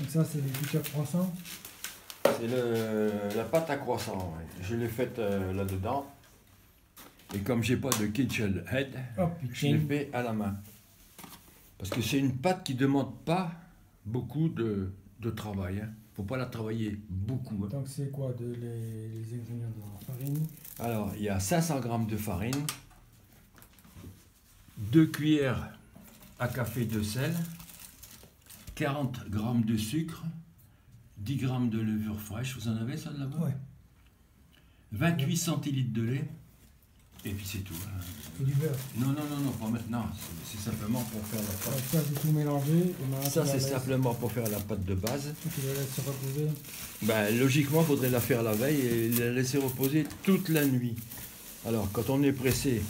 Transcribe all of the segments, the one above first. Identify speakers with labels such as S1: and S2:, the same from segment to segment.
S1: Donc ça, c'est les futurs croissants.
S2: C'est la pâte à croissant. Ouais. Je l'ai faite là-dedans. Et comme j'ai pas de Kitchen Head,
S1: Oh
S2: je l'ai
S1: putain.
S2: fait à la main. Parce que c'est une pâte qui demande pas beaucoup de travail. Hein. Faut pas la travailler beaucoup. Hein.
S1: Donc c'est quoi les ingrédients de la farine?
S2: Alors, il y a 500 g de farine, 2 cuillères à café de sel, 40 g de sucre, 10 g de levure fraîche, vous en avez ça là-bas?
S1: Ouais.
S2: 28 centilitres de lait, et puis c'est tout. Hein.
S1: Et du beurre.
S2: Non, pas maintenant, c'est simplement pour faire la
S1: Donc
S2: pâte.
S1: ça, c'est tout mélangé. Et maintenant,
S2: Ça,
S1: tu la
S2: c'est
S1: laisses-
S2: simplement pour faire la pâte de base.
S1: Tu la laisses se reposer.
S2: Ben, logiquement, il faudrait la faire la veille et la laisser reposer toute la nuit. Alors, quand on est pressé,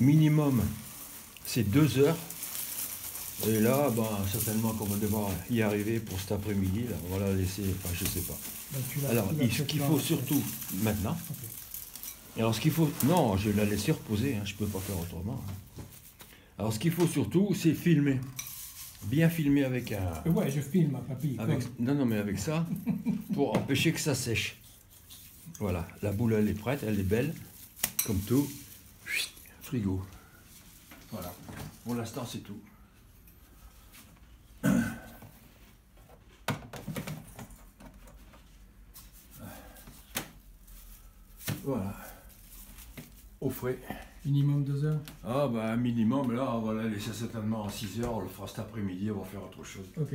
S2: minimum, c'est 2 heures. Et là, ben, certainement qu'on va devoir y arriver pour cet après-midi. Là, on va la laisser, enfin, je sais pas.
S1: Donc,
S2: Alors, ce qu'il faut surtout, maintenant,
S1: Ok.
S2: alors ce qu'il faut, non, je vais la laisser reposer, hein, je peux pas faire autrement. Hein. Alors, ce qu'il faut surtout, c'est filmer. Bien filmer avec un...
S1: Ouais, je filme, papy.
S2: Non, mais avec ça, pour empêcher que ça sèche. Voilà, la boule, elle est prête, elle est belle, comme tout. Chut, frigo. Voilà, pour l'instant, c'est tout. Voilà, au frais.
S1: Minimum 2 heures.
S2: Ah, bah, un minimum, là, on va la laisser certainement à 6 heures, on le fera cet après-midi, on va faire autre chose.
S1: Ok.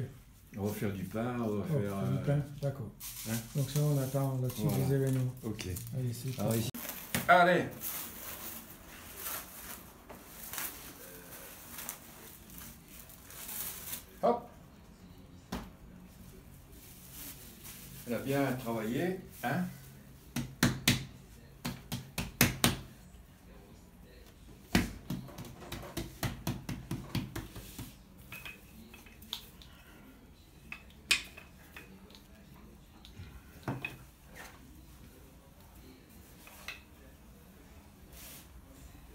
S2: On va faire du pain, on va
S1: Oh,
S2: faire...
S1: du pain, d'accord.
S2: hein.
S1: Donc ça, on attend la suite
S2: Voilà.
S1: des événements.
S2: Ok.
S1: Allez, c'est
S2: Alors,
S1: parti.
S2: ici. Allez. Hop. Elle a bien travaillé, hein?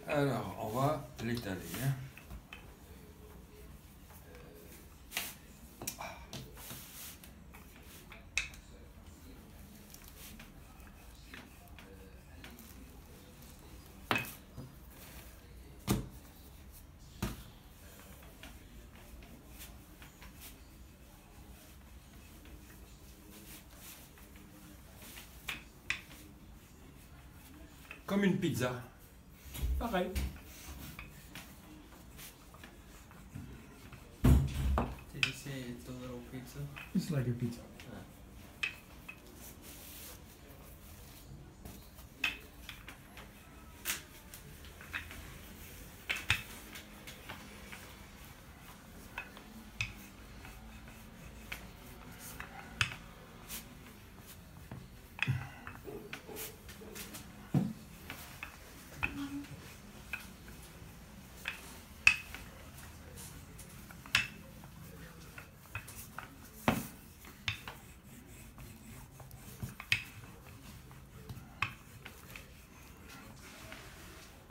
S2: Alors, on va l'étaler. Hein. Comme une pizza. Pareil.
S3: Did you say it's a little pizza?
S1: It's like a pizza.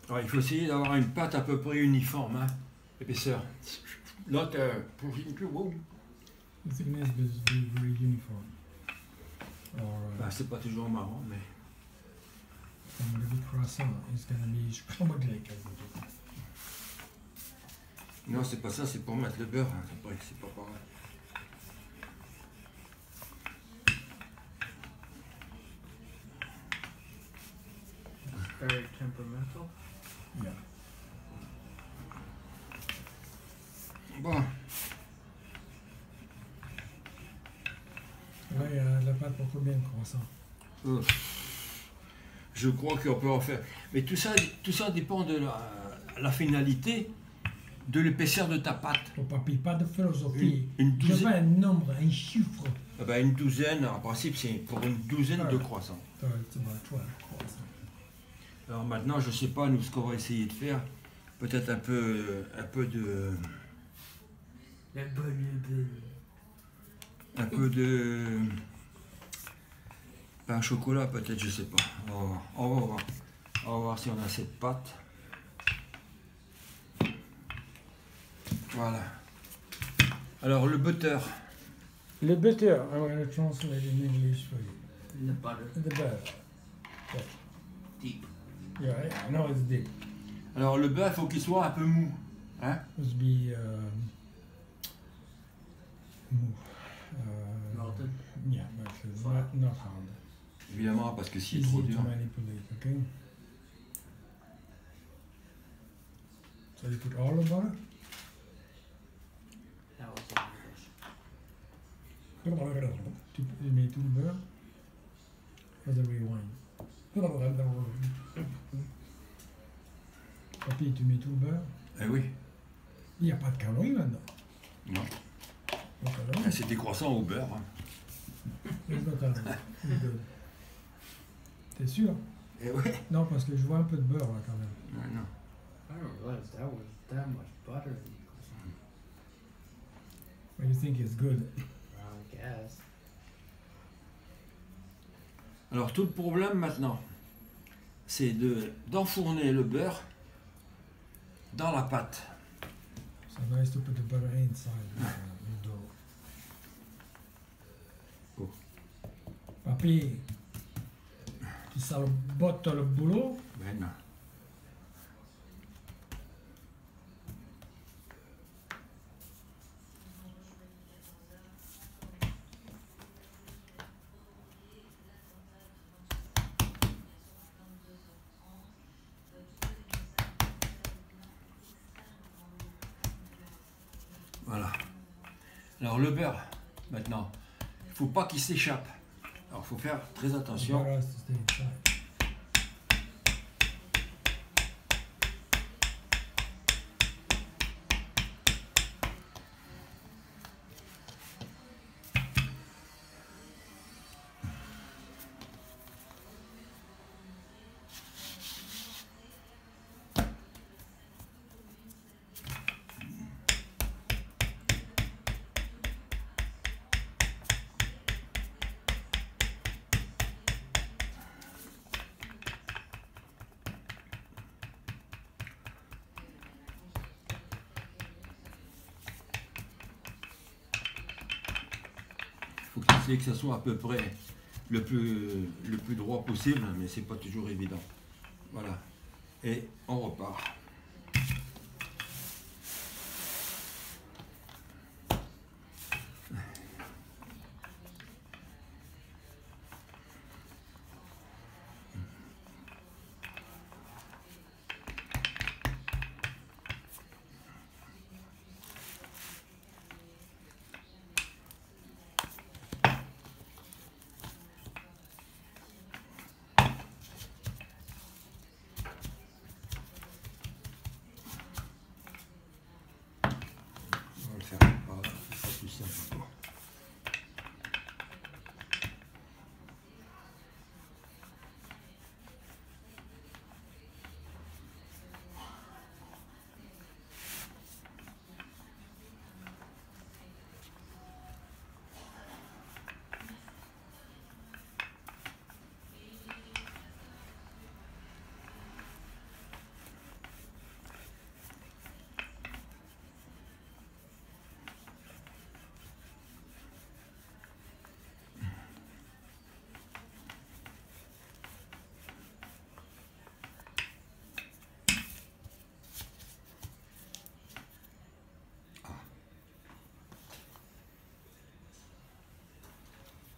S2: Alors, il faut essayer d'avoir une pâte à peu près uniforme, hein, épaisseur. Là, pour une plus beau.
S1: The thickness is very uniform. Or
S2: Ben, c'est pas toujours marrant, mais.
S1: from the big croissant, it's gonna be schwammelig.
S2: Non, c'est pas ça, c'est pour mettre le beurre. Hein. C'est pas pareil.
S3: Very temperamental.
S1: Yeah.
S2: Bon,
S1: Ouais, la pâte pour combien de croissants?
S2: je crois qu'on peut en faire. Mais tout ça dépend de la finalité, de l'épaisseur de ta pâte.
S1: Oh, papy, pas de philosophie.
S2: Une
S1: Je veux
S2: douzaine.
S1: un nombre, un chiffre.
S2: Ah ben, une douzaine, en principe, c'est pour une douzaine de croissants.
S1: C'est about 12 croissants.
S2: Alors maintenant, je sais pas, nous, ce qu'on va essayer de faire, peut-être un peu de... Un peu de pain au chocolat, peut-être, je sais pas. On va voir. On va voir si on a cette pâte. Voilà. Alors, le butter.
S1: Le butter, I'm going to translate in English for you.
S3: The butter.
S1: The butter.
S3: Deep.
S1: Yeah, I know it's deep.
S2: Alors le beurre, il faut qu'il soit un peu mou. Hein?
S1: Must be
S3: Melted.
S1: yeah, but not hard.
S2: Évidemment, parce que s'il est
S1: Easy
S2: trop
S1: to
S2: dur.
S1: manipulate, okay? So you put all the butter.
S3: That was on English.
S1: Tu mets tout le beurre. Other rewind. Papy, tu mets tout le beurre.
S2: Eh oui.
S1: Il n'y a pas de calories là-dedans.
S2: Non.
S1: No calories.
S2: Ah, c'est des croissants au beurre. Hein.
S1: There's no calories. It's good. T'es sûr?
S2: Eh oui.
S1: Non, parce que je vois un peu de beurre là quand même.
S2: Ouais, non.
S3: I didn't realize that was that much butter in the croissant.
S1: But you think it's good.
S3: I guess.
S2: Alors tout le problème maintenant, c'est d'enfourner le beurre dans la pâte.
S1: So nice to put the butter inside the dough.
S2: Oh.
S1: Papy, tu sabotes le boulot?
S2: Ben non. Voilà. Alors le beurre, maintenant, il ne faut pas qu'il s'échappe. Alors il faut faire très
S1: The
S2: attention.
S1: butter has to stay inside.
S2: Il faut que tu essaies que ça soit à peu près le plus droit possible, mais c'est pas toujours évident. Voilà. Et on repart. On va le faire par là, c'est pas plus simple.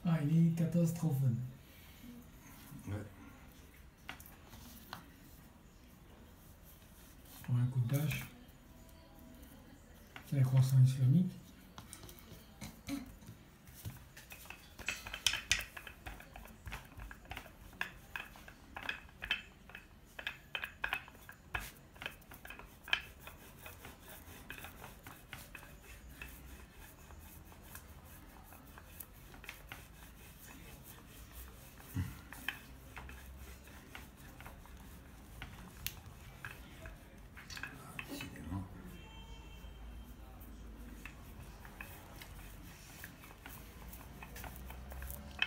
S1: Ah, il est catastrophe.
S2: Ouais.
S1: Pour un coup de dash. C'est un croissant islamique.
S2: Décidément.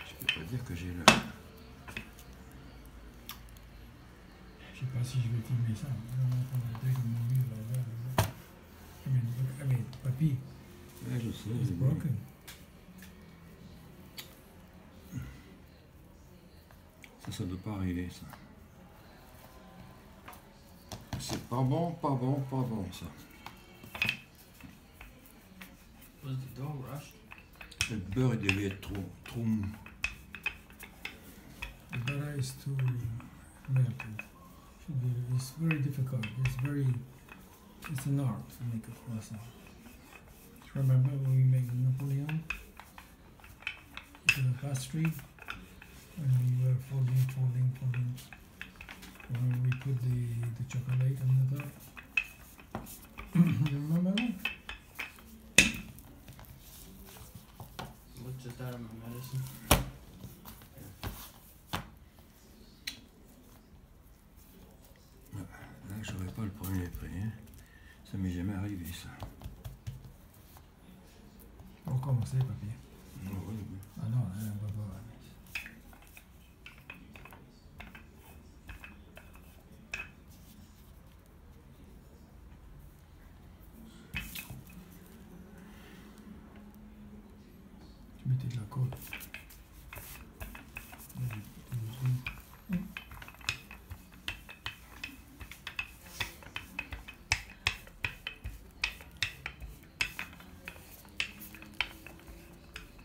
S2: Je peux pas dire que j'ai le...
S1: Je sais pas si je vais filmer ça. I mean, papy,
S2: Ouais, je sais.
S1: it's broken.
S2: ça doit pas arriver ça. C'est pas bon, pas bon, pas bon ça.
S3: Was the dough rushed?
S2: Le beurre il devait être trop mou.
S1: The butter is too melted. It's very difficult. It's an art to make a croissant. Remember when we made Napoleon? To the pastry? When we were folding. When we put the chocolate on the top. You remember that?
S3: Look just out of my medicine.
S2: Là, j'aurais pas le premier prix. Hein. Ça m'est jamais arrivé ça.
S1: Pour commencer, papier.
S2: Oui, oui.
S1: Ah non, là, on va voir. Tu mettais de la colle.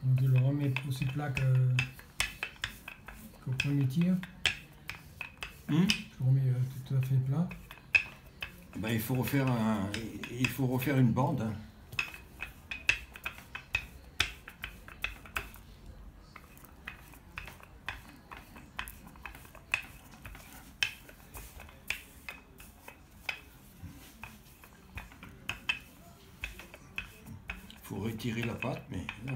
S1: Donc tu le remets aussi plat qu'au premier tir. Tu le remets tout à fait plat.
S2: Ben, il faut refaire une bande. Hein. Faut retirer la pâte, mais là,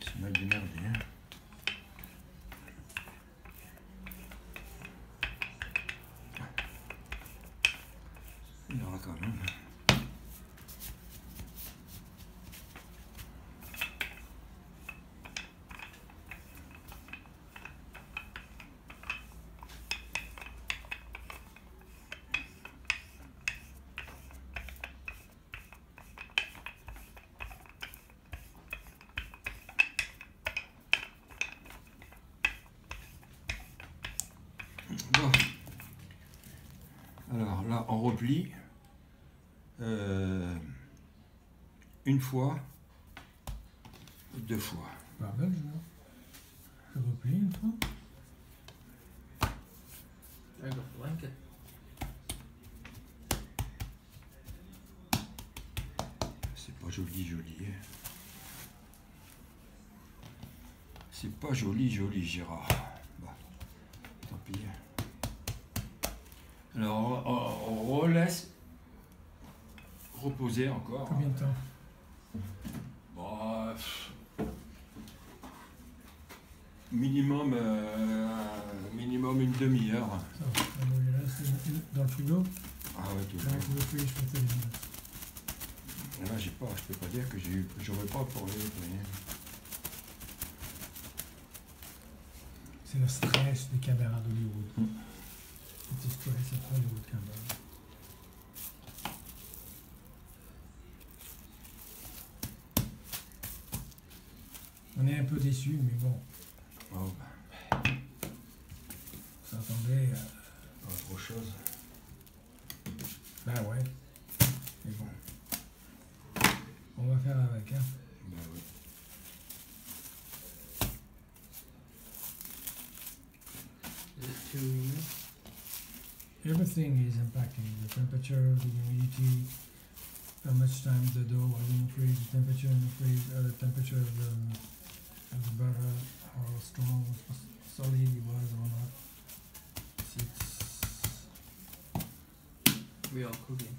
S2: c'est mal démerdé. Hein. Il y aura quand même. Bon. Alors là, on replie une fois, deux fois.
S1: Pas belge, non? Je replie une fois.
S3: I go blanket.
S2: C'est pas joli, hein. C'est pas joli, Gérard. Bah, tant pis. Alors, on relaisse reposer encore.
S1: Combien de temps?
S2: Bon, minimum une demi-heure.
S1: Ça va. Alors, il reste dans le frigo.
S2: Ah ouais, tout
S1: Dans le frigo, je peux te le dire.
S2: Là, je peux pas dire que j'aurais pas pour les prix.
S1: C'est le stress des caméras d'Hollywood. C'est le stress de Hollywood caméra. On est un peu déçus, mais bon,
S2: Oh,
S1: on s'attendait à...
S2: pas trop chose.
S1: Ben ouais, mais bon. On va faire avec, hein.
S2: Ben oui.
S3: Is it too humid?
S1: Everything is impacting the temperature, the humidity, how much time the dough was in the fridge, the temperature in the fridge, the temperature of the butter, how strong, solid it was or not. It's
S3: We all cooking.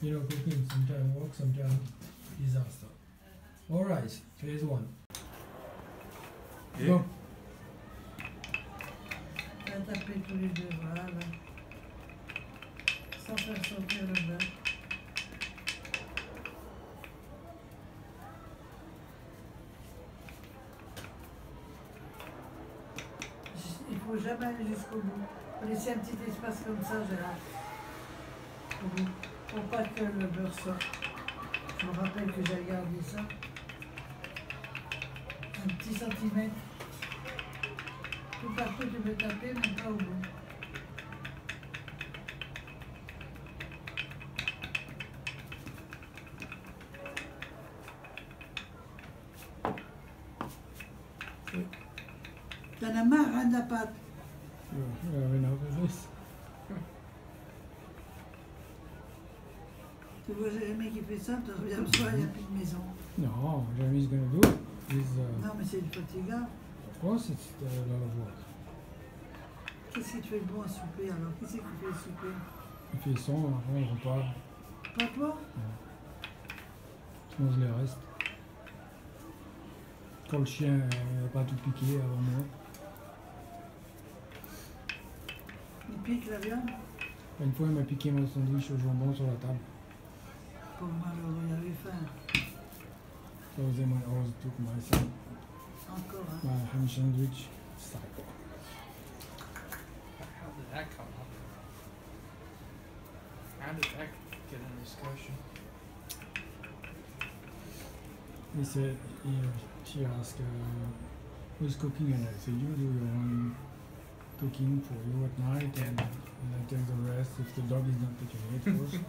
S1: you know, cooking sometimes work, sometimes disaster. All right, phase one.
S2: Et
S1: Bon,
S4: À taper tous les deux bras, là. Sans faire sortir le beurre. Il faut jamais aller jusqu'au bout. Il faut laisser un petit espace comme ça, Gérard. Au bout. Pour pas que le beurre sorte. Je me rappelle que j'ai regardé ça. un petit centimètre. Tout partout, tu peux taper, mais pas au bout. T'en as marre, hein, de la pâte.
S1: You have enough of this.
S4: Tu vois jamais qui fait ça, tu reviens le soir, il n'y a plus de maison.
S1: No, Jeremy's gonna do it. He's,
S4: Non, mais c'est fatigant.
S1: of course, it's a lot of work.
S4: Qu'est-ce qui te fait bon à souper alors? Qu'est-ce qui fait souper?
S1: Il fait son, après il repart,
S4: Pas toi?
S1: je mange les restes. Quand le chien n'a pas tout piqué avant moi,
S4: Il pique la viande?
S1: une fois il m'a piqué mon sandwich au jambon sur la table.
S4: Pour malheureux, il avait faim.
S1: Ça faisait my horse took my son,
S4: Encore, hein?
S1: my ham sandwich. Psycho.
S3: How did that come up? How did that get in discussion?
S1: He said, she asked, who's cooking? And I said, you do your own cooking for you at night, and I take the rest if the dog is not taking it first.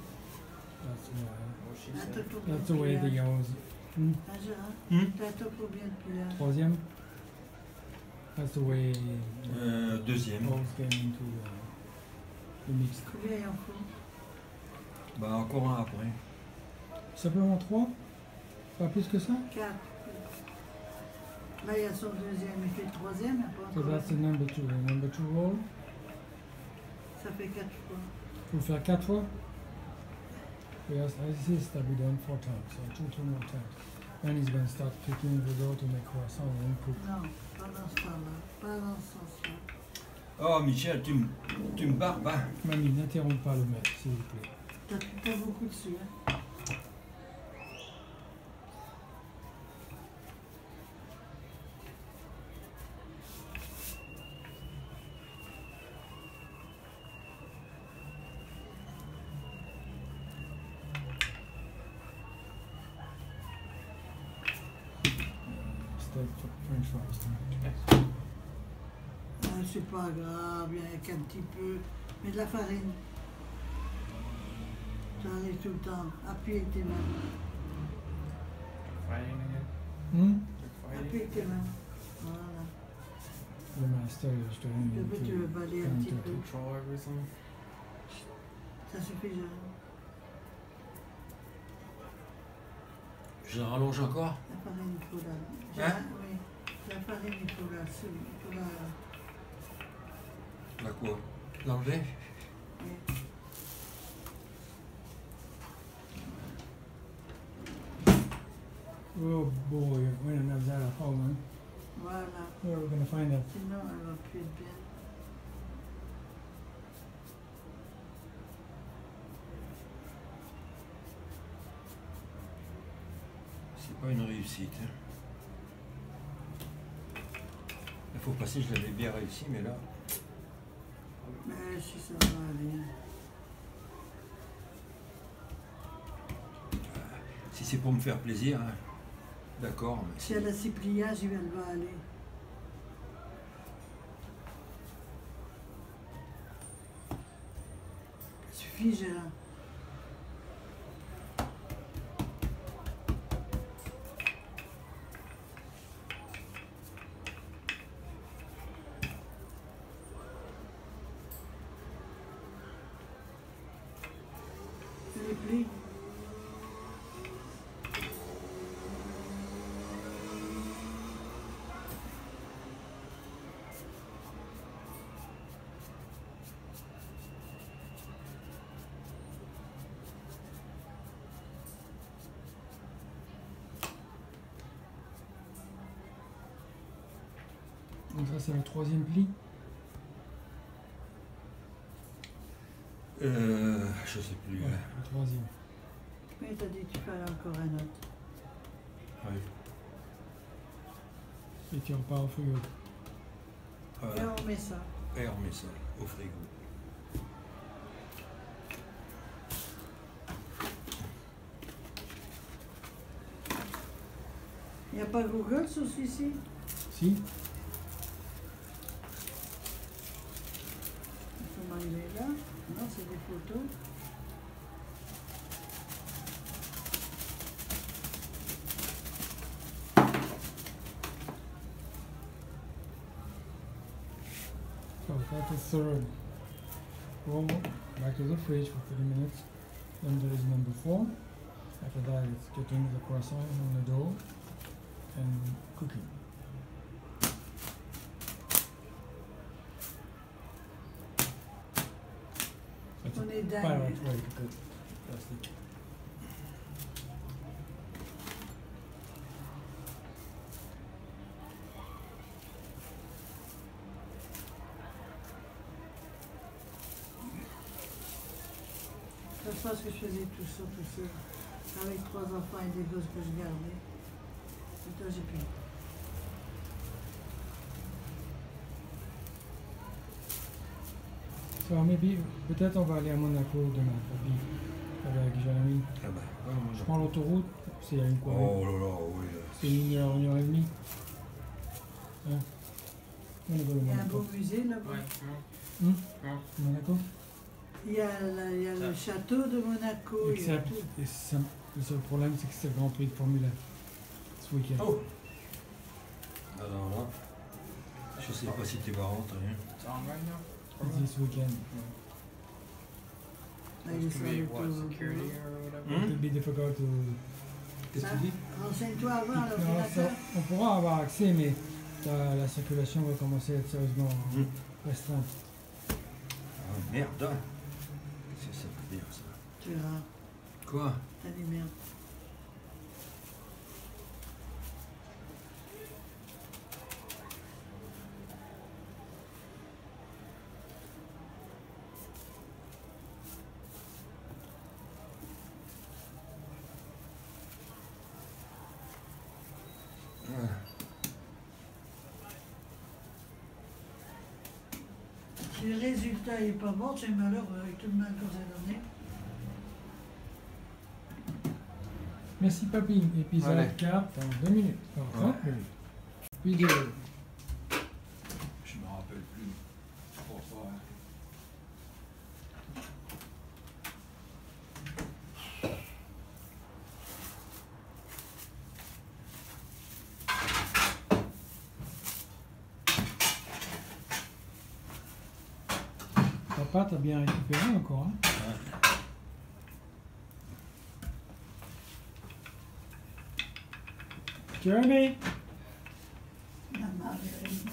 S1: That's why.
S3: What she
S4: Un
S3: said.
S4: top pour bien
S1: That's
S4: de
S1: the way the
S4: pillage.
S1: yours.
S4: Hein, Gérard?
S2: Hmm?
S4: T'as un top pour bien de pillage.
S1: Troisième. That's the way
S2: Deuxième.
S1: dogs came into the mix.
S4: Combien il en faut?
S2: Bah encore un après.
S1: Simplement trois? Pas plus que ça?
S4: 4. Là, il y a son deuxième, il fait le troisième, il n'y a pas
S1: So
S4: encore.
S1: that's the number two. The number two roll.
S4: Ça fait 4 fois.
S1: Faut faire 4 fois? Yes, I insist that we done 4 times, so two more times. Then he's gonna start cooking the dough to make croissant and cook.
S4: Non, pas dans ce temps-là. Pas dans ce sens-là.
S2: Oh Michel, tu me barbes, hein.
S1: Mamie, n'interromps pas le maître, s'il vous plaît.
S4: T'as beaucoup dessus, hein?
S1: Steak French fries tonight.
S3: Yes.
S4: Ah, c'est pas grave, il n'y a qu'un petit peu. Mais de la farine. Ça arrive tout le temps. Appuie avec tes mains.
S3: Fighting again?
S1: Hmm?
S3: They're
S4: Appuie
S3: fighting.
S4: avec tes mains. Voilà.
S1: The master is trying
S4: Puis après, tu veux
S1: to
S4: balayer un petit
S1: counter.
S4: peu.
S3: Control everything.
S4: Ça suffit, Gérard.
S2: Je la rallonge encore.
S4: La farine, il faut la...
S2: Hein?
S4: Oui. La farine, il faut la... Il faut la...
S2: Bah quoi? L'enlever?
S4: oui.
S1: Oh boy, we don't have that at home, huh?
S4: Voilà.
S1: Where are we gonna find that?
S4: Sinon, elle va plus être bien.
S2: C'est pas une réussite. Hein. La fois passée, je l'avais bien réussi, mais là,
S4: Mais si ça va aller.
S2: si c'est pour me faire plaisir, hein, d'accord. Mais
S4: Si elle a six pliages, elle va aller. Ça suffit, Gérard. Les plis.
S1: Donc ça c'est le troisième pli.
S2: je sais plus.
S1: Ouais, le troisième.
S4: Mais t'as dit que tu fallait encore un autre.
S2: Ouais.
S1: Et tu repars au frigo.
S4: Et on met ça.
S2: Et on met ça au frigo.
S4: Il n'y a pas Google sur celui-ci?
S1: Si.
S4: Il faut m'enlever là. Non, c'est des photos.
S1: So that's the third. Go back to the fridge for 30 minutes. Then there is number 4. After that, it's getting the croissant on the dough and cooking. That's
S4: On est
S1: a
S4: dingue.
S1: pirate way to cook. That's the
S4: Ça, je pense que je faisais tout ça tout seul. Avec 3 enfants et des gosses que je gardais. Maintenant, j'ai plus.
S1: So maybe, peut-être on va aller à Monaco demain, papy, avec Jérémy.
S2: Ah bah, ouais, moi,
S1: Je prends l'autoroute, c'est à une quoi?
S2: Oh là là, oui.
S1: C'est une heure et demie. Hein? On va
S4: Il y a un
S1: Monaco.
S4: beau musée là-bas.
S3: Ouais, non.
S1: Monaco?
S4: Il y a le château de Monaco. Il y a
S1: Except,
S4: tout.
S1: le seul problème, c'est que c'est le Grand Prix de Formule 1 ce week-end.
S2: Oh. Alors là, je sais pas si tu vas rentrer. Hein.
S3: It's on right now?
S1: It's this weekend.
S4: Là, il est
S3: It's
S4: sur
S3: gonna be
S4: le
S3: what,
S4: tour.
S3: security or whatever?
S1: It will be difficult to...
S2: Qu'est-ce que tu dis?
S4: Renseigne-toi avant
S1: Non,
S4: l'ordinateur.
S1: on pourra avoir accès, mais la circulation va commencer à être sérieusement restreinte.
S2: Ah merde. Qu'est-ce que ça veut dire ça?
S4: Tu verras.
S2: Quoi?
S4: T'as dit merde. Si le résultat n'est pas bon, c'est malheureux avec tout le mal qu'on s'est donné.
S1: Merci papy. Épisode
S2: Allez.
S1: 4 dans 2 minutes. Dans 30 minutes. Vidéo.
S2: Je me rappelle plus. Je crois pas.
S1: Papa, t'as bien récupéré encore, hein? Jeremy!
S4: La margarine.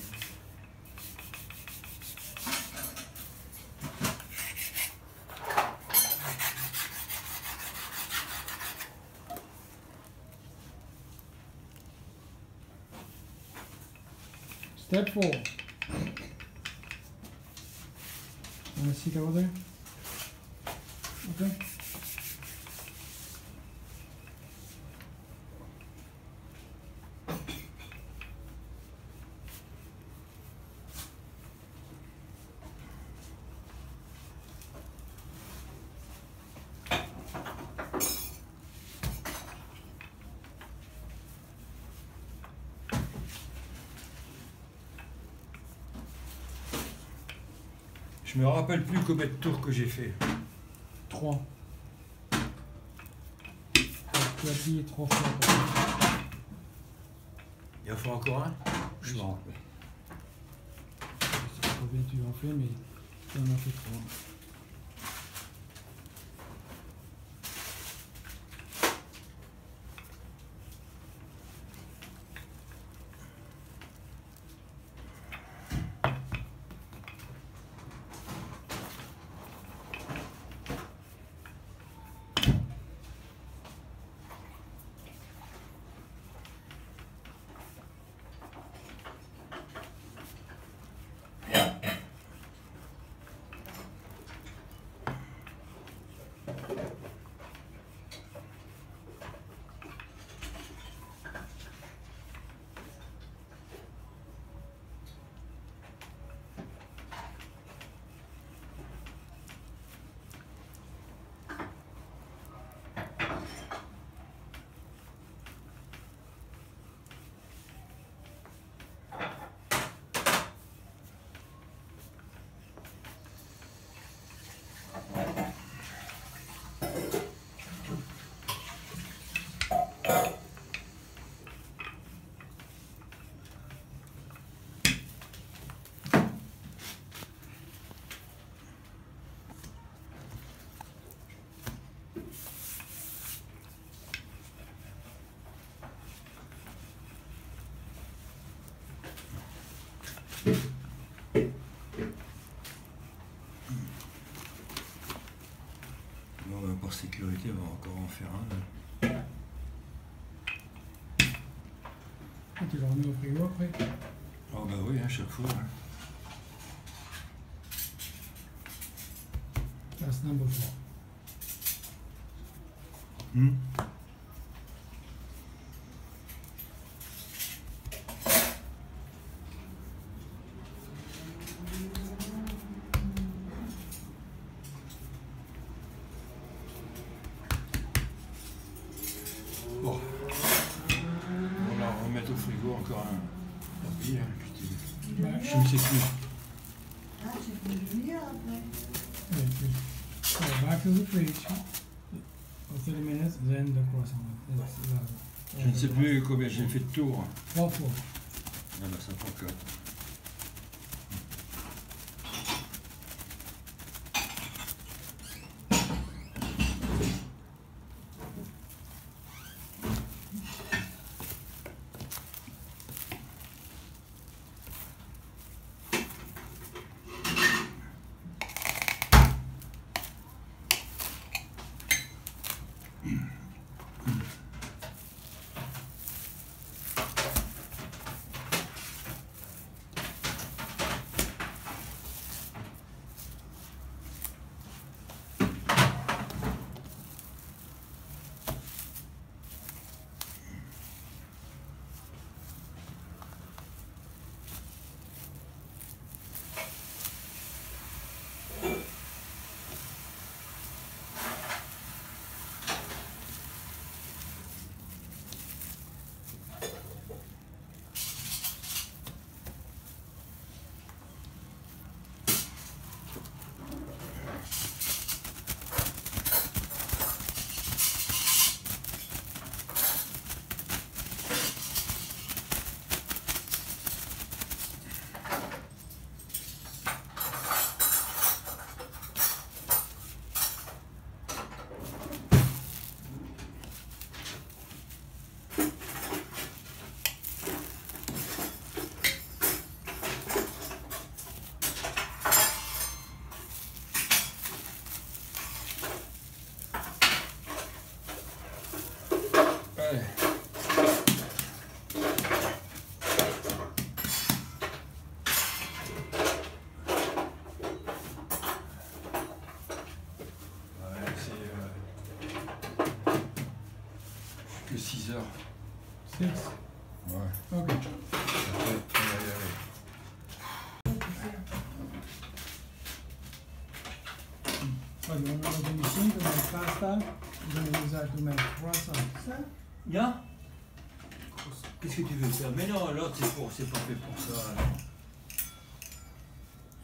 S1: Step 4. Want to see over there? Okay.
S2: Je me rappelle plus combien de tours que j'ai fait.
S1: 3. Tu as dit 3 fois.
S2: Il en faut encore un? Je m'en rappelle.
S1: Je sais pas combien tu en fais, mais tu en as fait 3.
S2: Bon, ben, par sécurité, on va encore en faire un.
S1: Ah, tu l'as remis au frigo après?
S2: Oh bah oui, à chaque fois. Hein.
S1: That's number 4.
S2: Hmm. Bon. On va remettre au frigo encore un papier. Hein, je ne sais plus.
S4: Ah, c'est pour une demi-heure après.
S1: Yeah, good. So back to the fridge. For 30 minutes, then the croissant.
S2: Je ne sais plus combien j'ai fait de tours.
S1: 3 fois.
S2: Ah bah ça prend 4. Que 6 heures.
S1: 6.
S2: Ouais.
S1: Ok.
S2: Après, on va y aller.
S1: So you want to make a machine to make pasta? You're going to use that to make croissant.
S4: Ça?
S2: Bien. Qu'est-ce que tu veux faire? Mais non, l'autre c'est pas fait pour ça. Alors.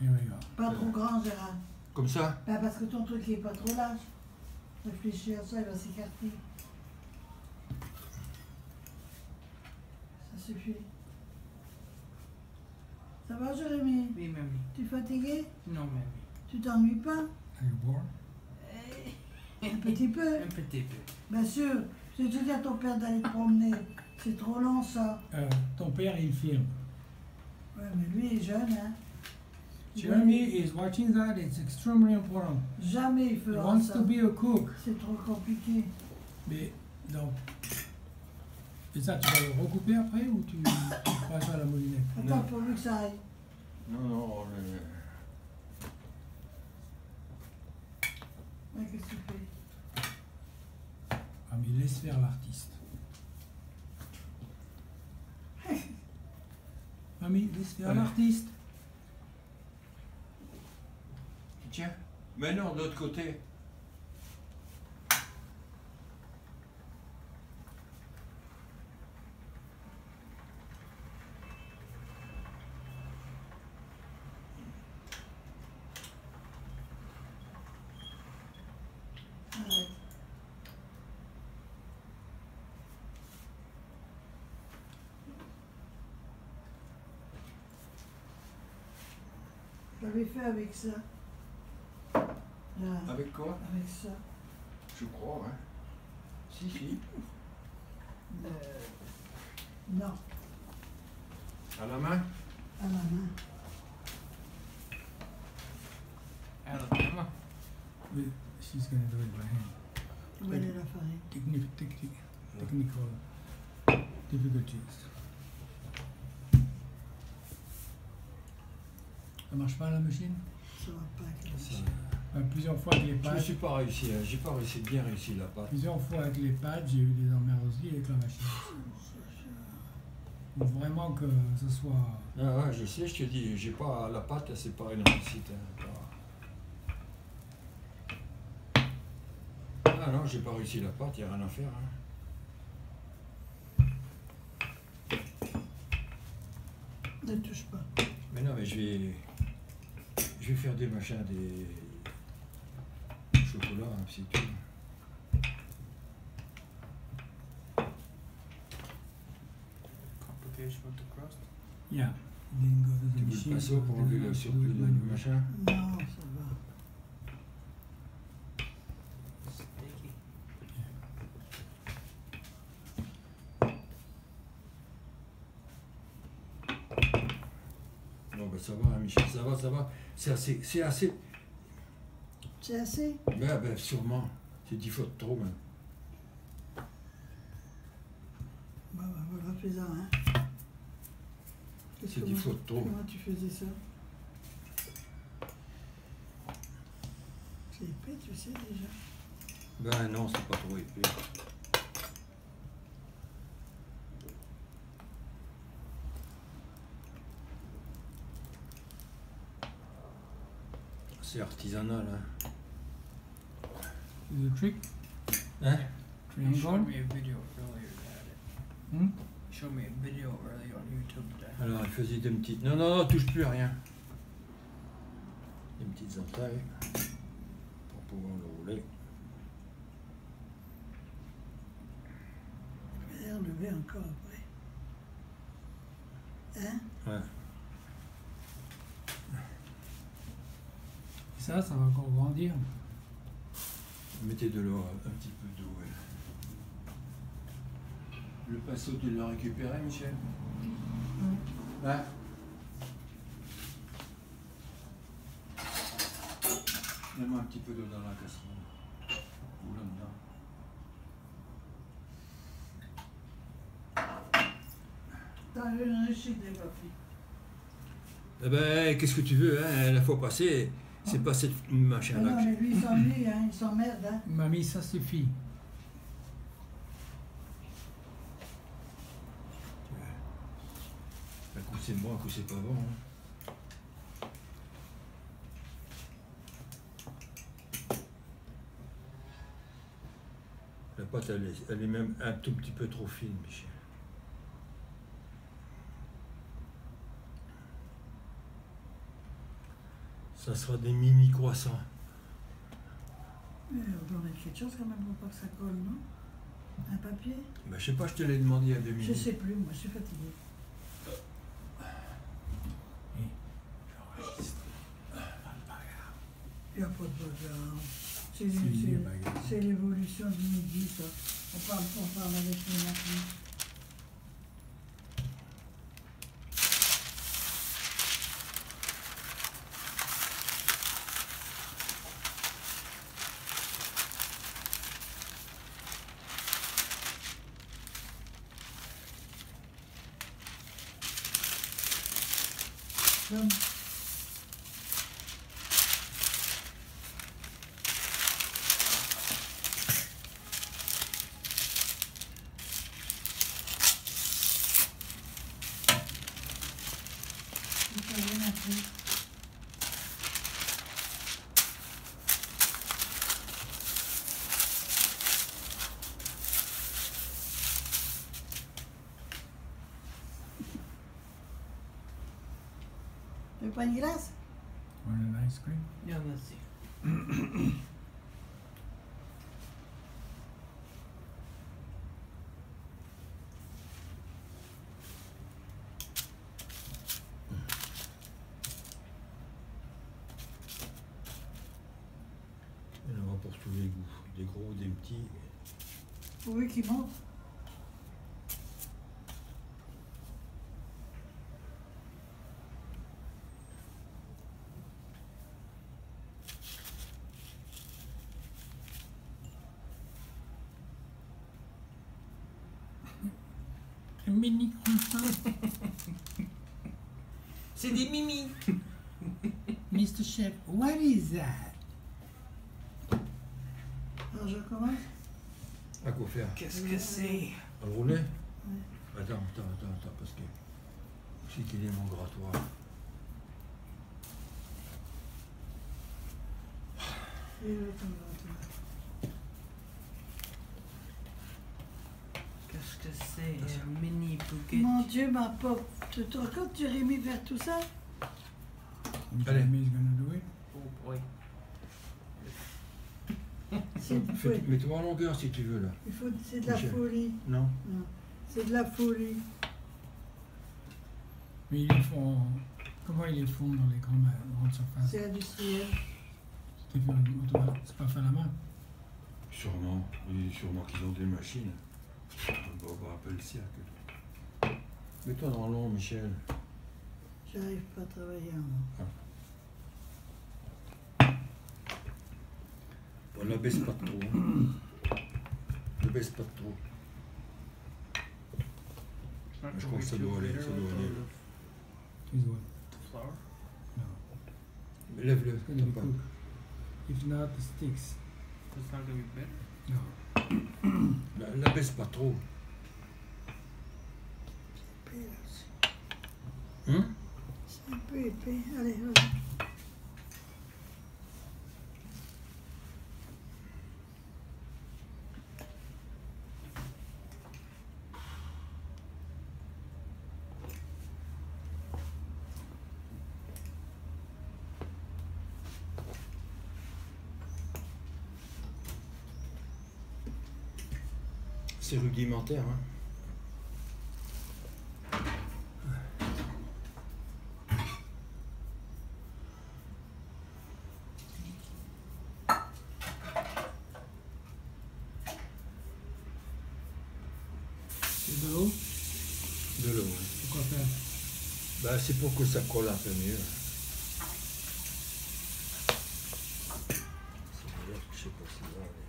S1: Here we go.
S4: Pas trop grand, Gérard.
S2: Comme ça?
S4: Bah, parce que ton truc il est pas trop large. Réfléchis à ça, il va s'écarter. Ça suffit. Ça va, Jérémy?
S3: Oui, mamie.
S4: Tu es fatigué?
S3: Non, mamie.
S4: Tu t'ennuies pas?
S1: Are you bored?
S4: Un petit peu?
S3: Un petit peu.
S4: Bien sûr. Si tu dis à ton père d'aller te promener, c'est trop long ça.
S1: Ton père, il filme.
S4: Ouais, mais lui il est jeune, hein.
S1: Jeremy is watching that. It's extremely important.
S4: Jamais il
S1: He
S4: fera
S1: wants
S4: ça.
S1: to be a cook.
S4: C'est trop compliqué.
S1: Mais donc, et ça, tu vas le recouper après ou tu feras ça à la moulinette?
S4: Attends,
S2: Non.
S4: pourvu que ça aille.
S2: Non, non,
S4: Ouais, qu'est-ce que tu fais?
S1: Ah, mais laisse faire l'artiste. Mamie, laisse faire
S2: Ouais.
S1: l'artiste.
S2: Tiens. Mais non, de l'autre côté.
S4: Arrête. Je l'avais fait avec ça. Là,
S2: Avec quoi?
S4: avec ça.
S2: Je crois, hein. Si, si.
S4: Non,
S2: À la main?
S4: à la main.
S1: but she's going to do it by hand.
S4: Où elle est la farine?
S1: Technical difficulties. Ça marche pas la machine?
S4: Ça va pas avec la
S2: Ça-
S4: machine.
S1: Plusieurs fois avec les
S2: Je me
S1: pads.
S2: suis pas réussi, hein. J'ai pas réussi bien réussi la pâte.
S1: Plusieurs fois avec les pads, j'ai eu des emmerdes aussi avec la machine. Faut vraiment que ce soit.
S2: Ah ouais, je sais, je te dis, j'ai pas la pâte, c'est pas une réussite. Hein. Ah non, j'ai pas réussi la pâte, il n'y a rien à faire. Hein.
S4: Ne touche pas.
S2: Mais non, mais je vais faire des machins, des chocolats, hein, c'est tout.
S3: Complication with the crust.
S1: Yeah. Then go to the
S2: Tu veux le
S1: machine.
S2: pinceau pour
S1: then
S2: enlever
S1: you
S2: le
S1: have to
S2: surplus
S1: do it
S2: de
S1: manually.
S2: machin?
S4: Non, ça va.
S3: Sneaky.
S2: Non, ben ça va, hein, Michel, ça va, ça va. C'est assez.
S4: C'est assez?
S2: Ben, sûrement. C'est 10 fois de trop, même.
S4: Bah, voilà, fais-en, hein.
S2: C'est 10 fois de trop.
S4: Comment tu faisais ça? C'est épais, tu sais déjà.
S2: Ben non, c'est pas trop épais. C'est artisanal, hein.
S1: Is it a trick?
S2: Hein?
S3: You showed
S1: Triangle?
S3: me a video earlier that had it.
S1: Hmm?
S3: You showed me a video earlier on YouTube that had
S2: Alors, il faisait des petites... Non, non, non, touche plus à rien. Des petites entailles pour pouvoir le rouler.
S4: Je vais les relever encore après. Hein?
S2: Ouais.
S1: Et ça va encore grandir.
S2: Mettez de l'eau, un petit peu d'eau, ouais. Le pinceau, tu l'as récupéré, Michel? Hein? Mets-moi un petit peu d'eau dans la casserole. Ou là-dedans.
S4: T'as une réussite, les papiers.
S2: Eh ben, qu'est-ce que tu veux, hein? La fois passée, c'est pas cette
S4: Ah
S2: machin-là.
S4: non, mais lui, il s'ennuie, hein, il s'emmerde, hein.
S1: Mamie, ça suffit.
S2: Un coup c'est bon, un coup c'est pas bon. Hein. La pâte, elle est même un tout petit peu trop fine, Michel. Ça sera des mini croissants.
S4: Mais on doit mettre quelque chose quand même pour pas que ça colle, non? Un papier?
S2: Ben, je sais pas, je te l'ai demandé à 2
S4: Je
S2: minutes.
S4: sais plus, moi, je suis fatiguée. Il n'y a pas de bagarre. C'est
S1: Si, il y a bagarre.
S4: c'est l'évolution du midi, ça. On parle avec les machines. Comme il faut rien après. Tu veux pas une glace?
S1: Want an ice cream?
S3: Yeah, let's see.
S2: Il y en aura pour tous les goûts. Des gros, des petits.
S4: Oui, qui monte.
S1: Le mini croissant.
S2: C'est des mimi.
S1: Mr. Chef, what is that?
S4: Alors je commence.
S2: À quoi faire?
S3: Qu'est-ce que c'est?
S2: À le rouler? Attends, parce que c'est qu'il est mon grattoir.
S4: Et le tomate.
S3: Qu'est-ce que c'est? Un mini bouquet.
S4: Mon Dieu, ma pauvre. Tu te rends compte, Jérémy, faire tout ça?
S2: Allez.
S1: Jérémy's gonna do it.
S3: Oh boy.
S2: Mets-toi en longueur si tu veux là.
S4: C'est de la
S2: Michel.
S4: folie.
S2: Non?
S4: Non, c'est de la folie.
S1: Mais ils les font. Comment ils les font dans les grandes surfaces?
S4: C'est industriel.
S1: C'est pas fait à la main.
S2: Sûrement. Et sûrement qu'ils ont des machines. On va appeler le cirque. Mets-toi dans l'ombre, Michel.
S4: J'arrive pas à travailler en
S2: On ne baisse pas trop. Ne baisse pas trop. Je crois que ça doit aller, ça doit aller.
S1: Is what?
S3: Flour?
S1: No.
S2: Lève-le.
S1: It's gonna be
S2: t'as pas.
S1: cooked. If not, it sticks.
S3: It's not gonna be better.
S1: No.
S2: La baisse pas trop.
S4: épais, là.
S2: Hein?
S4: C'est un peu épais. Allez, vas-y.
S2: C'est rudimentaire, hein?
S1: C'est de l'eau?
S2: De l'eau, ouais.
S1: Pourquoi faire?
S2: Bah, c'est pour que ça colle un peu mieux. Je sais pas si va, mais...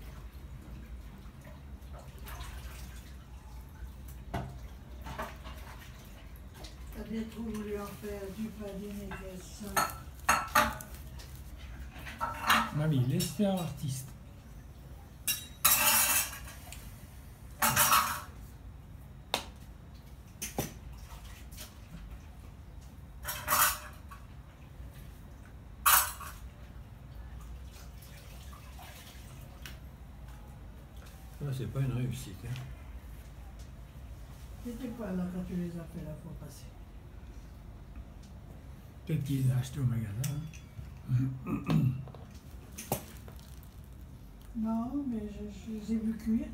S4: T'as bien trop voulu en faire du padine et ça.
S1: Mamie, laisse faire l'artiste.
S2: Ah, c'est pas une réussite, hein?
S4: T'étais pas là quand tu les as fait la fois passée.
S1: Peut-être qu'ils les ont achetés au magasin. Hein.
S4: Non, mais je les ai vus cuire.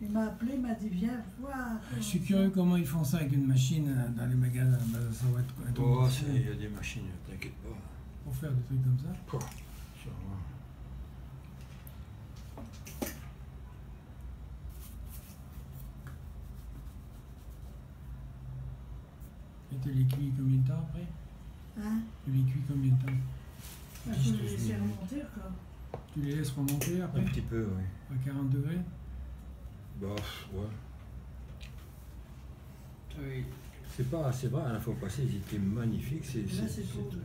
S4: Il m'a appelé, il m'a dit viens voir.
S1: Je suis curieux comment ils font ça avec une machine dans les magasins. Ben, ça va être un truc
S2: Oh,
S1: difficile
S2: il y a des machines, t'inquiète pas.
S1: pour faire des trucs comme ça.
S2: Quoi? Sûrement.
S1: Et tu les cuis combien de temps après?
S4: Hein?
S1: Tu les cuis combien de temps?
S4: Il faut les laisser remonter encore.
S1: Tu les laisses remonter après
S2: Un petit peu, oui.
S1: à 40 degrés?
S2: Bah, ouais.
S3: Oui.
S2: C'est vrai, à la fois passée, ils étaient magnifiques.
S4: Là, c'est trop.
S2: tout.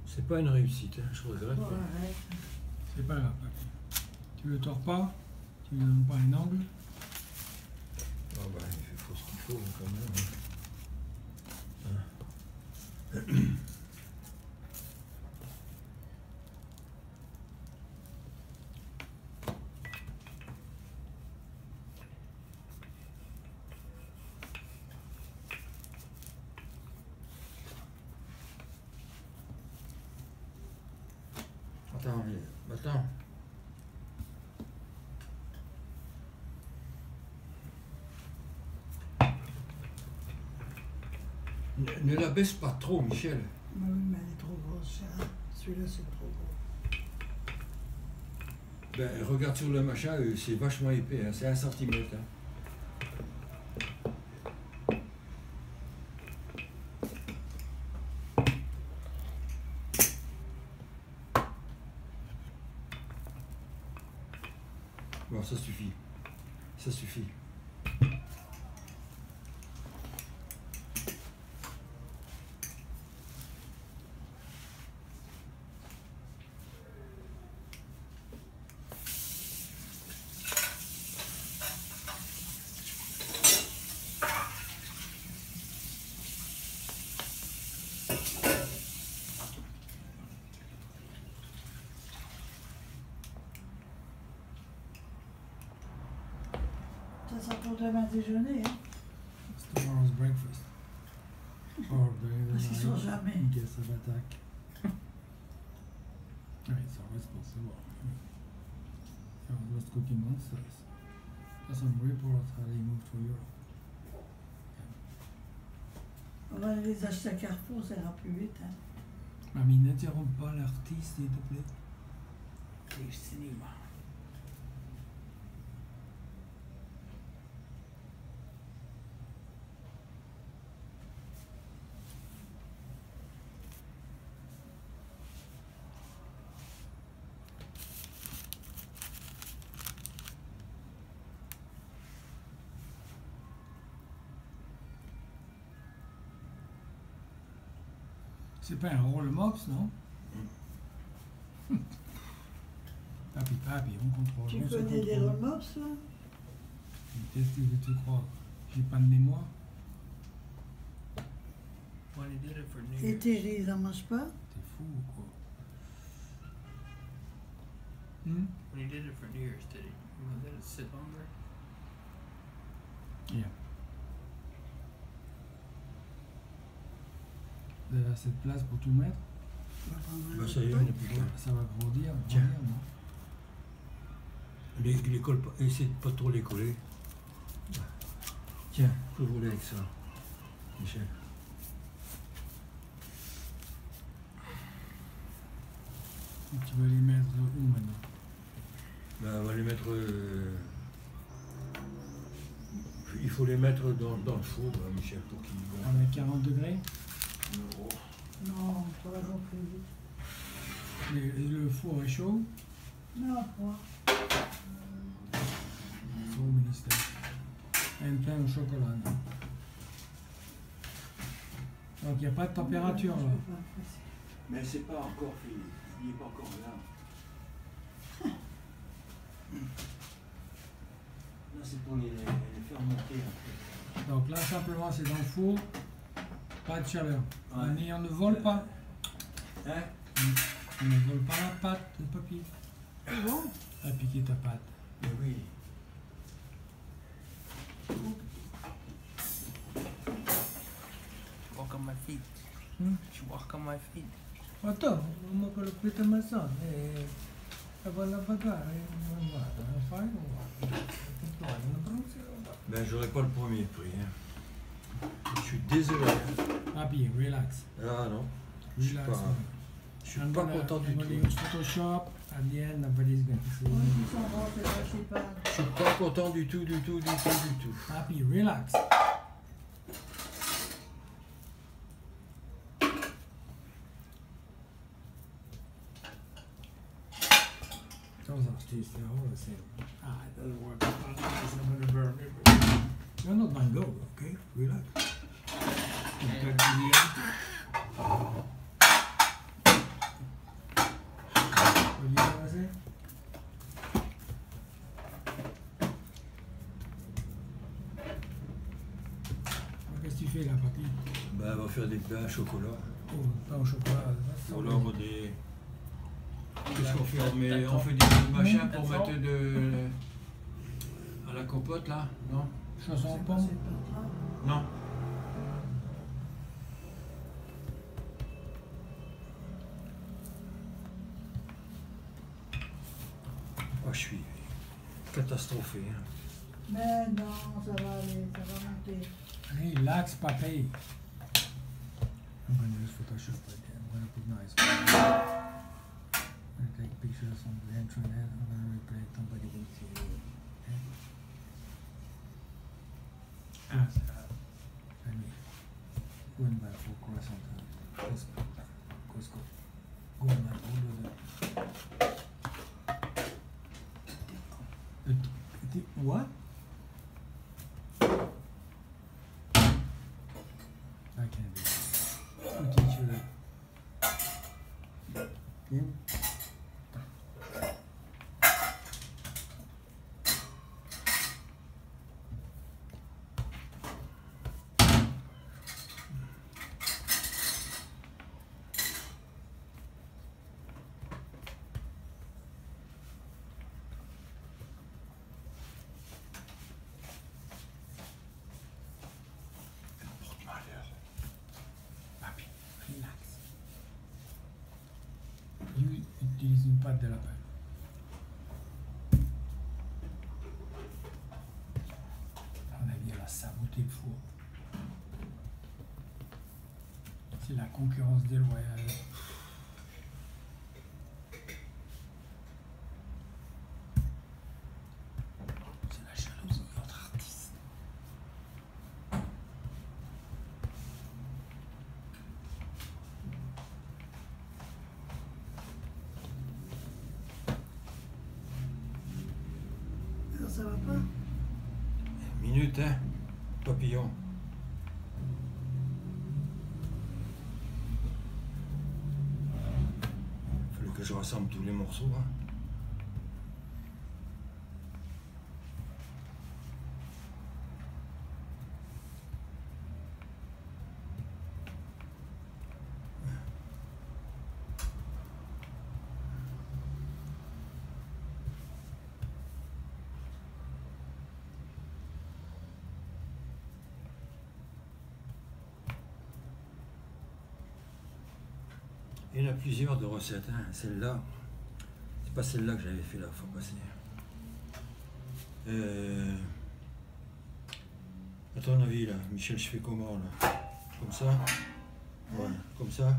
S2: C'est pas une réussite, hein, je regrette.
S4: Bon, arrête.
S1: C'est pas grave. Tu le tords pas? Tu lui donnes pas un angle?
S2: Ah bah, il faut ce qu'il faut quand même. Attends. Ne la baisse pas trop, Michel.
S4: Bah oui, mais elle est trop grosse. Ça. Celui-là, c'est trop gros.
S2: Ben, regarde sur le machin, c'est vachement épais, hein, c'est 1 centimètre. Hein. Bon, ça suffit. Ça suffit.
S4: Ça sera pour demain déjeuner, hein.
S1: It's tomorrow's breakfast. Or the
S4: Parce qu'ils sont jamais.
S1: in case of attack. Alright, so it's possible. I was cooking monsters. There's some reports how they moved to Europe.
S4: On va aller les acheter à Carrefour, ça ira plus vite, hein.
S1: Mamie, n'interromps pas l'artiste, s'il te plaît.
S3: Du cinéma.
S1: C'est pas un rôle mops, non? Papi, on contrôle.
S4: Tu
S1: on se
S4: connais des
S1: contrôle.
S4: remops, là?
S1: Qu'est-ce que tu crois? J'ai pas de mémoire.
S3: When he did it for New
S4: Et
S3: Year's.
S4: Thierry, ils en mangent pas?
S1: T'es fou ou quoi?
S3: When he did it for New Year's, did he? Let it sit longer?
S1: Yeah. Vous avez assez de place pour tout mettre?
S4: On va prendre un
S2: Ben,
S4: autre
S2: ça y est,
S4: pot.
S2: on n'est plus loin.
S1: Ça va grandir,
S2: Tiens.
S1: non?
S2: Les colle pas, essaye de pas trop les coller. Tiens, faut rouler avec ça, Michel.
S1: Et tu veux les mettre où maintenant?
S2: Ben, on va les mettre. Il faut les mettre dans le four, Michel, pour qu'ils.
S1: Avec 40 degrés?
S4: Non, ça va pas plus vite.
S1: Le four est chaud?
S4: Non, quoi?
S1: C'est au ministère. Un pain au chocolat, non? Donc il n'y a pas de température
S4: Je
S1: là.
S4: peux pas me presser.
S2: Mais c'est pas encore fini, il n'est pas encore là. Là, c'est pour les faire monter un peu.
S1: Donc là simplement c'est dans le four, pas de chaleur.
S2: Ouais.
S1: On ne vole pas.
S2: Hein?
S1: On ne vole pas la pâte de papier.
S4: Bon,
S1: À piquer ta pâte.
S2: Mais oui.
S3: Walk on my feet. She walk on my feet.
S1: Attends, on m'a colloqué ta maison. Voilà bagarre.
S2: Ben, j'aurai pas le premier prix. Hein. Je suis désolé.
S1: Papi, relax.
S2: Ah non, je suis
S1: Relax.
S2: pas, je suis pas content du
S1: I'm gonna
S2: tout.
S1: use Photoshop. At the end, nobody's going to see.
S4: ils sont bons, c'est principal.
S2: Je suis pas content du tout.
S1: Papi, relax. Those artists, they're all the same. It doesn't work. I'm gonna burn everything. You're not Van Gogh, okay? Relax. Compared to reality. What do you gonna say? Qu'est-ce que tu fais là, papi?
S2: Ben, on va faire des pains au chocolat.
S1: Oh, pain au chocolat.
S2: Ou alors des. Qu'est-ce qu'on fait? On fait des machins pour mettre à la compote là? Non?
S1: Chanson en
S4: C'est
S1: pomme.
S4: pas grave.
S2: Non. Oh, je suis catastrophé. Hein.
S4: Mais non, ça va aller, ça va monter.
S1: Relax, papi. I'm gonna use Photoshop again. I'm gonna put nice. I'm gonna take pictures on the internet. I'm gonna replay it. Somebody will see it. Okay? Allez, going back for croissant. Costco. Going back all the what? I can't do that. Who teach you that? Him? Utilise une patte de lapin. À mon avis, elle a saboté le four. C'est la concurrence déloyale. C'est la jalousie entre artistes.
S4: Alors, ça va pas?
S2: Minute, hein, papillon. Il fallait que je rassemble tous les morceaux. Hein. Il y en a plusieurs de recettes. Hein. Celle-là, c'est pas celle-là que j'avais fait la fois passée. À ton avis, là, Michel, je fais comment là? Comme ça? Ouais, comme ça?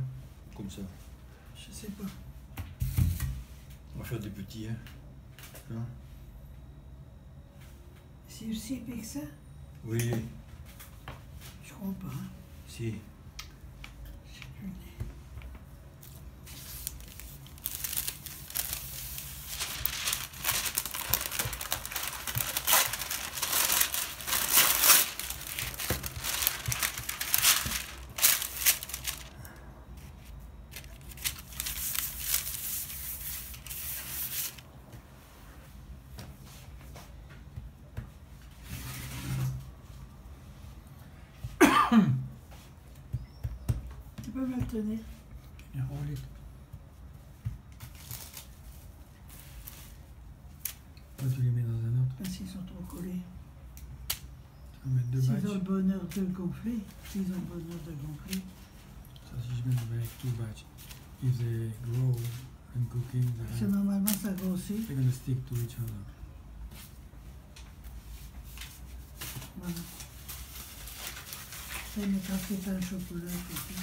S2: Comme ça.
S4: Je sais pas.
S2: On va faire des petits, hein? Là.
S4: C'est aussi épais que ça?
S2: Oui,
S4: Je crois pas. Hein.
S2: si.
S4: Je sais plus. Tu peux me le tenir?
S1: Yeah, hold it. Toi, tu les mets dans un autre.
S4: Parce qu'ils sont trop collés.
S1: Tu vas mettre deux
S4: S'ils
S1: batchs.
S4: ont le bonheur de gonfler, s'ils ont le bonheur de gonfler,
S1: Ça, si je mets avec two batch, if they grow and cooking,
S4: parce que normalement ça grossit.
S1: they're gonna stick to each other.
S4: Voilà. Ça, il mettra peut-être un chocolat aussi.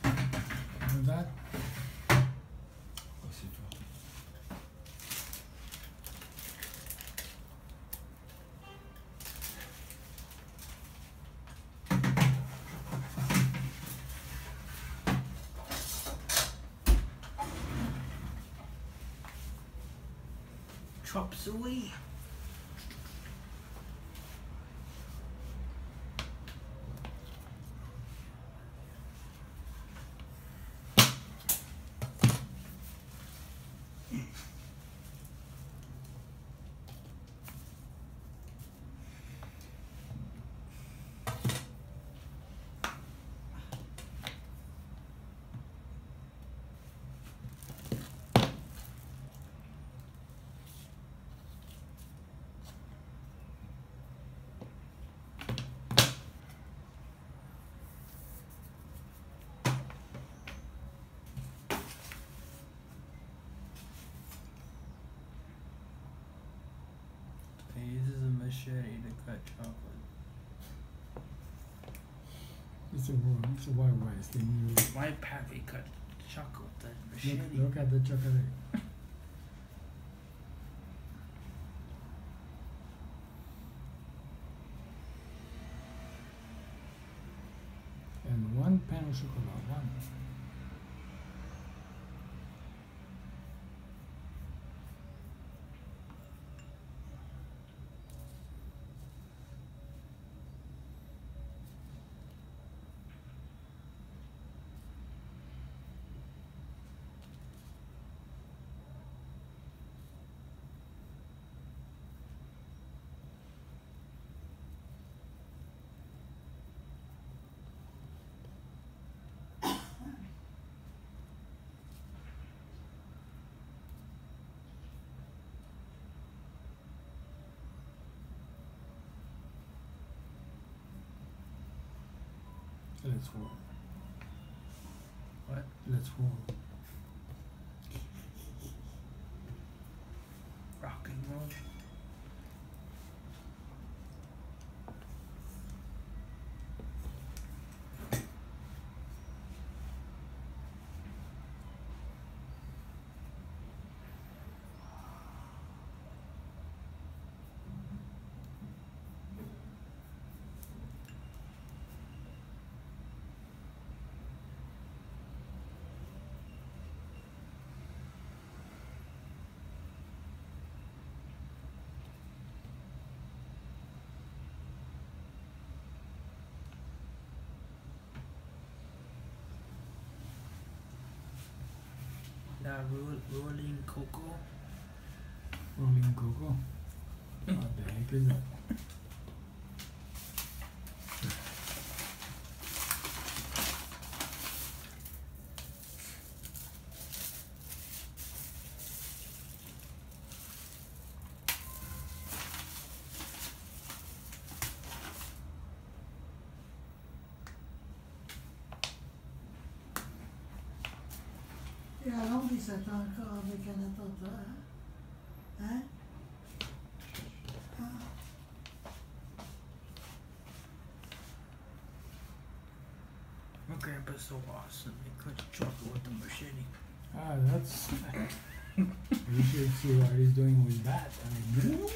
S1: Like that.
S2: Oh, c'est fort.
S3: Chop suey.
S1: It's a white rice. They need
S3: My pappy cut chocolate that
S1: look,
S3: machete.
S1: look at the chocolate. And one pan of chocolate, one. Let's roll.
S3: What?
S1: Let's roll.
S3: Rock and roll. La rolling coco.
S1: Rolling coco. Ah ben, avec plaisir.
S4: Et à Londres, il s'attend encore avec un attentat. Hein? Ah.
S3: My grandpa's so awesome. He cuts chocolate with a machete.
S1: Ah, that's. You should see what he's doing with that. I mean,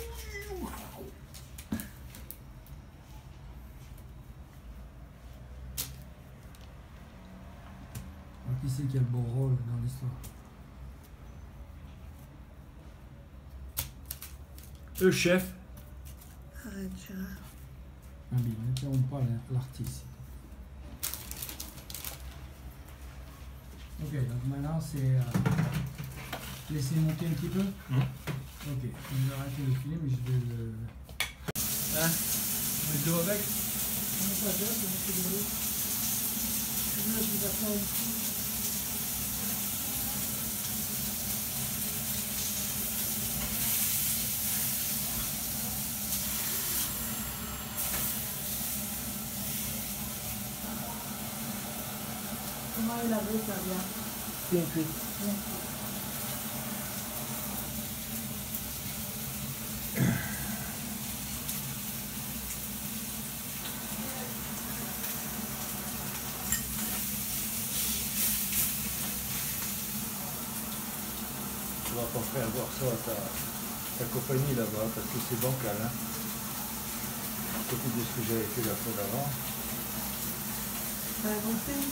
S1: alors, qui c'est qui a le beau rôle dans l'histoire?
S2: Le chef.
S4: Arrête, Gérard.
S1: Nabil, n'interromps pas l'artiste. Ok, donc maintenant c'est laisser monter un petit peu. Ok, je vais arrêter le filet, mais je vais le.
S2: Hein? Le dos avec?
S4: On n'est pas bien, c'est beaucoup de l'eau. Là, je vais faire une couche. Comment il a vu, ça vient?
S2: Bien cuit.
S4: Bien.
S2: Tu vas pas faire voir ça à ta compagnie là-bas parce que c'est bancal. Hein? Beaucoup de ce que j'avais fait la fois d'avant.
S4: Ça va gonfler?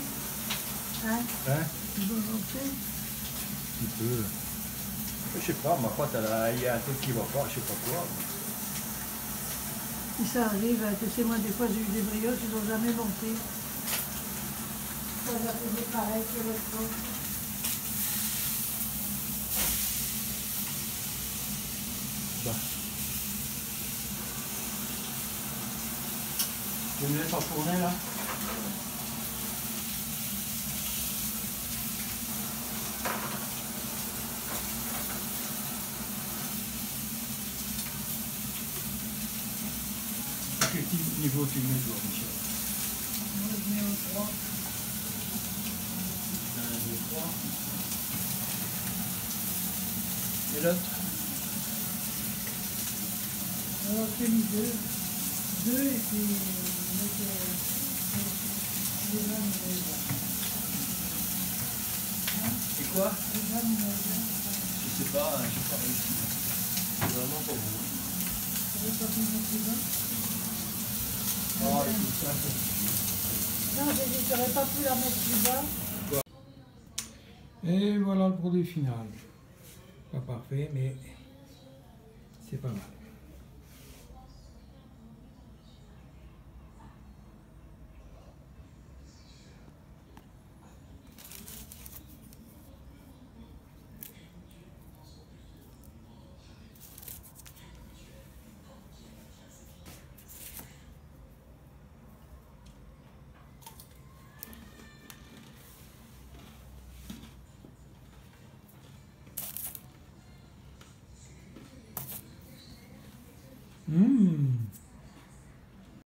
S4: Hein?
S2: Hein?
S4: Il va gonfler?
S2: Un petit peu. Je sais pas, ma pâte, il y a un truc qui va pas, je sais pas quoi.
S4: Si ça arrive, tu sais, moi, des fois, j'ai eu des brioches, ils n'ont jamais monté. Ça va faire pareil que l'autre fois.
S2: Ça. Tu me laisses enfourner là? Quel niveau tu mets toi, Michel?
S4: Moi, je mets au 3.
S2: 1, 2, 3. Et l'autre?
S4: Alors, je fais mis 2. 2 et puis,
S2: Et quoi? Je sais pas, j'ai pas réussi. C'est vraiment pas bon. Oh, tout ça,
S4: Non, j'ai dit, j'aurais pas pu la mettre plus bas.
S1: Et voilà le produit final. Pas parfait, mais c'est pas mal.